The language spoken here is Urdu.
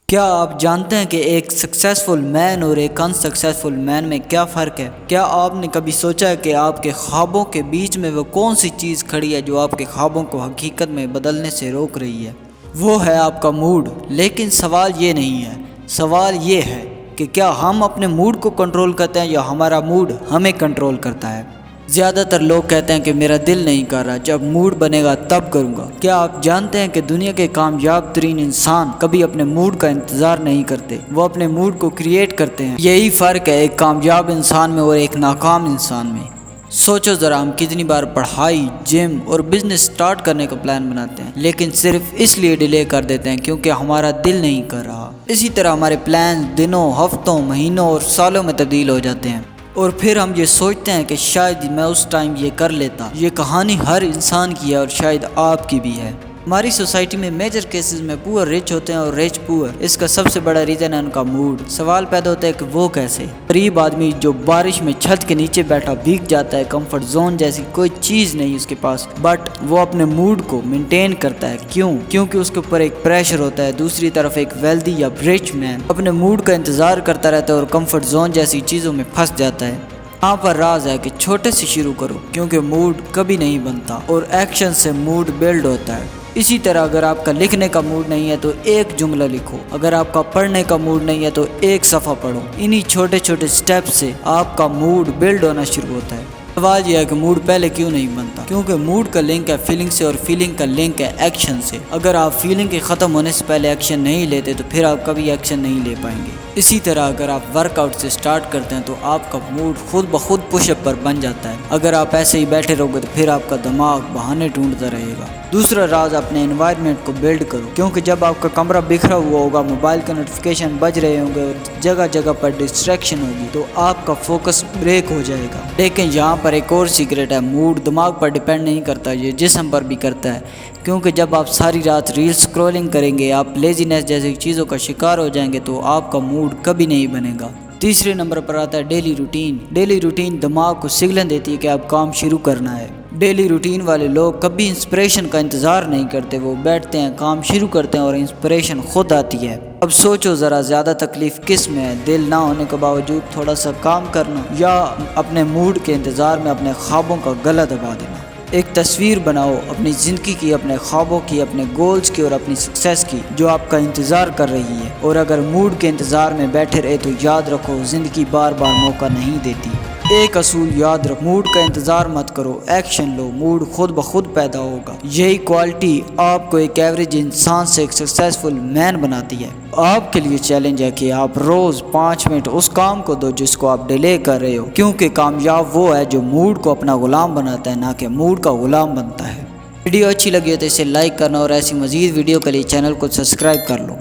کیا آپ جانتے ہیں کہ ایک سکسیسفل مین اور ایک ان سکسیسفل مین میں کیا فرق ہے؟ کیا آپ نے کبھی سوچا ہے کہ آپ کے خوابوں کے بیچ میں وہ کون سی چیز کھڑی ہے جو آپ کے خوابوں کو حقیقت میں بدلنے سے روک رہی ہے؟ وہ ہے آپ کا موڈ۔ لیکن سوال یہ نہیں ہے، سوال یہ ہے کہ کیا ہم اپنے موڈ کو کنٹرول کرتے ہیں یا ہمارا موڈ ہمیں کنٹرول کرتا ہے؟ زیادہ تر لوگ کہتے ہیں کہ میرا دل نہیں کر رہا، جب موڈ بنے گا تب کروں گا۔ کیا آپ جانتے ہیں کہ دنیا کے کامیاب ترین انسان کبھی اپنے موڈ کا انتظار نہیں کرتے، وہ اپنے موڈ کو کریٹ کرتے ہیں؟ یہی فرق ہے ایک کامیاب انسان میں اور ایک ناکام انسان میں۔ سوچو ذرا، ہم کتنی بار پڑھائی، جم اور بزنس سٹارٹ کرنے کا پلان بناتے ہیں لیکن صرف اس لیے ڈیلے کر دیتے ہیں کیونکہ ہمارا دل نہیں کر رہا۔ اسی طرح ہمارے پلان دنوں، ہفتوں، مہینوں اور سالوں میں تبدیل ہو جاتے ہیں اور پھر ہم یہ سوچتے ہیں کہ شاید میں اس ٹائم یہ کر لیتا۔ یہ کہانی ہر انسان کی ہے اور شاید آپ کی بھی ہے۔ ہماری سوسائٹی میں میجر کیسز میں پور رچ ہوتے ہیں اور رچ پور۔ اس کا سب سے بڑا ریزن ہے ان کا موڈ۔ سوال پیدا ہوتا ہے کہ وہ کیسے؟ غریب آدمی جو بارش میں چھت کے نیچے بیٹھا بھیگ جاتا ہے، کمفرٹ زون جیسی کوئی چیز نہیں اس کے پاس، بٹ وہ اپنے موڈ کو مینٹین کرتا ہے۔ کیوں؟ کیونکہ اس کے اوپر ایک پریشر ہوتا ہے۔ دوسری طرف ایک ویلدی یا رچ مین اپنے موڈ کا انتظار کرتا رہتا ہے اور کمفرٹ زون جیسی چیزوں میں پھنس جاتا ہے۔ یہاں پر راز ہے کہ چھوٹے سے شروع کرو کیونکہ موڈ کبھی نہیں بنتا اور ایکشن سے موڈ بلڈ ہوتا ہے۔ اسی طرح اگر آپ کا لکھنے کا موڈ نہیں ہے تو ایک جملہ لکھو، اگر آپ کا پڑھنے کا موڈ نہیں ہے تو ایک صفحہ پڑھو۔ انہی چھوٹے چھوٹے سٹیپ سے آپ کا موڈ بلڈ ہونا شروع ہوتا ہے۔ سوال یہ ہے کہ موڈ پہلے کیوں نہیں بنتا؟ کیونکہ موڈ کا لنک ہے فیلنگ سے اور فیلنگ کا لنک ہے ایکشن سے۔ اگر آپ فیلنگ کے ختم ہونے سے پہلے ایکشن نہیں لیتے تو پھر آپ کبھی ایکشن نہیں لے پائیں گے۔ اسی طرح اگر آپ ورک آؤٹ سے سٹارٹ کرتے ہیں تو آپ کا موڈ خود بخود پش اپ پر بن جاتا ہے۔ اگر آپ ایسے ہی بیٹھے رہو گے تو پھر آپ کا دماغ بہانے ڈھونڈتا رہے گا۔ دوسرا راز، اپنے انوائرمنٹ کو بلڈ کرو، کیونکہ جب آپ کا کمرہ بکھرا ہوا ہوگا، موبائل کے نوٹیفیکیشن بج رہے ہوں گے اور جگہ جگہ پر ڈسٹریکشن ہوگی تو آپ کا فوکس بریک ہو جائے گا۔ لیکن یہاں پر ایک اور سیکرٹ ہے، موڈ دماغ پر ڈیپینڈ نہیں کرتا، یہ جسم پر بھی کرتا ہے۔ کیونکہ جب آپ ساری رات ریل سکرولنگ کریں گے، آپ لیزینس جیسی چیزوں کا شکار ہو جائیں گے تو آپ کا موڈ کبھی نہیں بنے گا۔ تیسرے نمبر پر آتا ہے ڈیلی روٹین۔ ڈیلی روٹین دماغ کو سگنل دیتی ہے کہ اب کام شروع کرنا ہے۔ ڈیلی روٹین والے لوگ کبھی انسپریشن کا انتظار نہیں کرتے، وہ بیٹھتے ہیں، کام شروع کرتے ہیں اور انسپریشن خود آتی ہے۔ اب سوچو ذرا، زیادہ تکلیف کس میں ہے؟ دل نہ ہونے کے باوجود تھوڑا سا کام کرنا یا اپنے موڈ کے انتظار میں اپنے خوابوں کا گلا دبا دینا؟ ایک تصویر بناؤ اپنی زندگی کی، اپنے خوابوں کی، اپنے گولز کی اور اپنی سکسیس کی جو آپ کا انتظار کر رہی ہے۔ اور اگر موڈ کے انتظار میں بیٹھے رہے تو یاد رکھو، زندگی بار بار موقع نہیں دیتی۔ ایک اصول یاد رکھو، موڈ کا انتظار مت کرو، ایکشن لو، موڈ خود بخود پیدا ہوگا۔ یہی کوالٹی آپ کو ایک ایوریج انسان سے ایک سکسیسفل مین بناتی ہے۔ آپ کے لیے چیلنج ہے کہ آپ روز 5 منٹ اس کام کو دو جس کو آپ ڈیلے کر رہے ہو، کیونکہ کامیاب وہ ہے جو موڈ کو اپنا غلام بناتا ہے، نہ کہ موڈ کا غلام بنتا ہے۔ ویڈیو اچھی لگی ہے تو اسے لائک کرنا اور ایسی مزید ویڈیو کے لیے چینل کو سبسکرائب کر لو۔